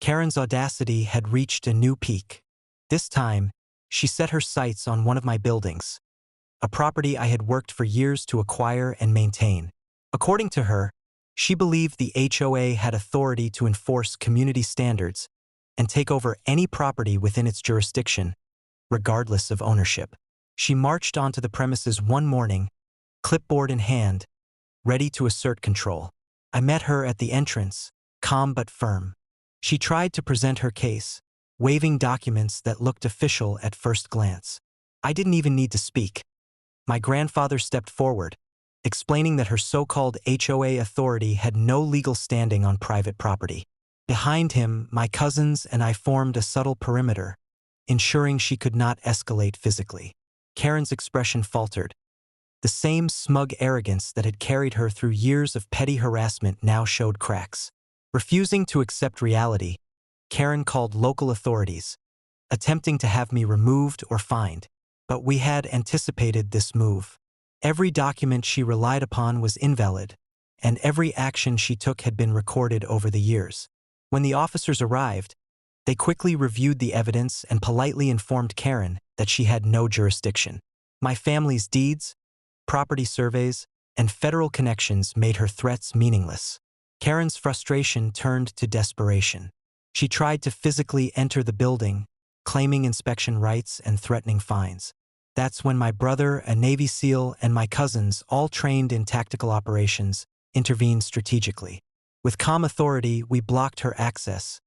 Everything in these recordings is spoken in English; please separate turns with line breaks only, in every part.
Karen's audacity had reached a new peak. This time, she set her sights on one of my buildings, a property I had worked for years to acquire and maintain. According to her, she believed the HOA had authority to enforce community standards and take over any property within its jurisdiction, regardless of ownership. She marched onto the premises one morning, clipboard in hand, ready to assert control. I met her at the entrance, calm but firm. She tried to present her case, waving documents that looked official at first glance. I didn't even need to speak. My grandfather stepped forward, explaining that her so-called HOA authority had no legal standing on private property. Behind him, my cousins and I formed a subtle perimeter, ensuring she could not escalate physically. Karen's expression faltered. The same smug arrogance that had carried her through years of petty harassment now showed cracks. Refusing to accept reality, Karen called local authorities, attempting to have me removed or fined. But we had anticipated this move. Every document she relied upon was invalid, and every action she took had been recorded over the years. When the officers arrived, they quickly reviewed the evidence and politely informed Karen that she had no jurisdiction. My family's deeds, property surveys, and federal connections made her threats meaningless. Karen's frustration turned to desperation. She tried to physically enter the building, claiming inspection rights and threatening fines. That's when my brother, a Navy SEAL, and my cousins, all trained in tactical operations, intervened strategically. With calm authority, we blocked her access,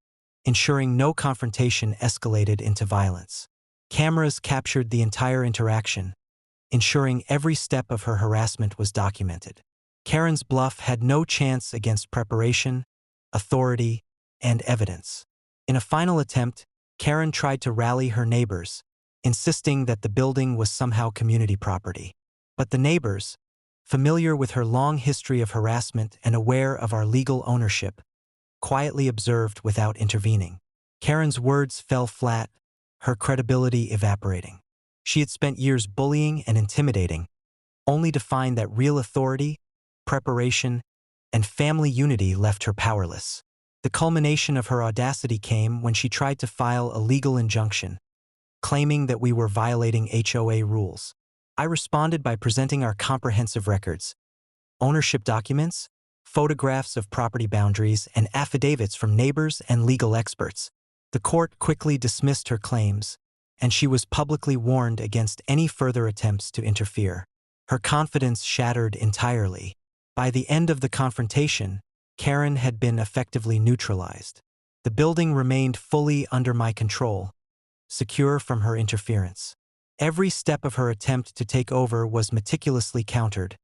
ensuring no confrontation escalated into violence. Cameras captured the entire interaction, ensuring every step of her harassment was documented. Karen's bluff had no chance against preparation, authority, and evidence. In a final attempt, Karen tried to rally her neighbors, insisting that the building was somehow community property. But the neighbors, familiar with her long history of harassment and aware of our legal ownership, quietly observed without intervening. Karen's words fell flat, her credibility evaporating. She had spent years bullying and intimidating, only to find that real authority, preparation, and family unity left her powerless. The culmination of her audacity came when she tried to file a legal injunction, claiming that we were violating HOA rules. I responded by presenting our comprehensive records, ownership documents, photographs of property boundaries, and affidavits from neighbors and legal experts. The court quickly dismissed her claims, and she was publicly warned against any further attempts to interfere. Her confidence shattered entirely. By the end of the confrontation, Karen had been effectively neutralized. The building remained fully under my control, secure from her interference. Every step of her attempt to take over was meticulously countered,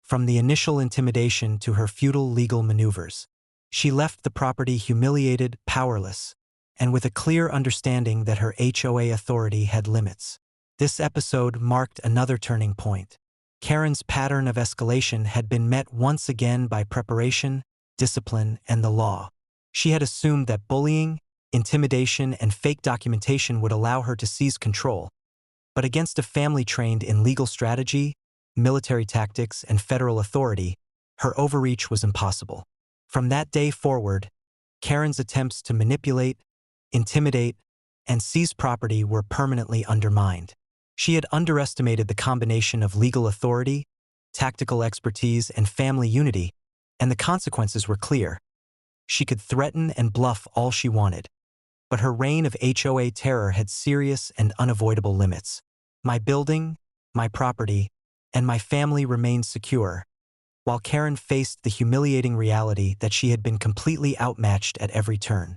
from the initial intimidation to her futile legal maneuvers. She left the property humiliated, powerless, and with a clear understanding that her HOA authority had limits. This episode marked another turning point. Karen's pattern of escalation had been met once again by preparation, discipline, and the law. She had assumed that bullying, intimidation, and fake documentation would allow her to seize control. But against a family trained in legal strategy, military tactics, and federal authority, her overreach was impossible. From that day forward, Karen's attempts to manipulate, intimidate, and seize property were permanently undermined. She had underestimated the combination of legal authority, tactical expertise, and family unity, and the consequences were clear. She could threaten and bluff all she wanted. But her reign of HOA terror had serious and unavoidable limits. My building, my property, and my family remained secure, while Karen faced the humiliating reality that she had been completely outmatched at every turn.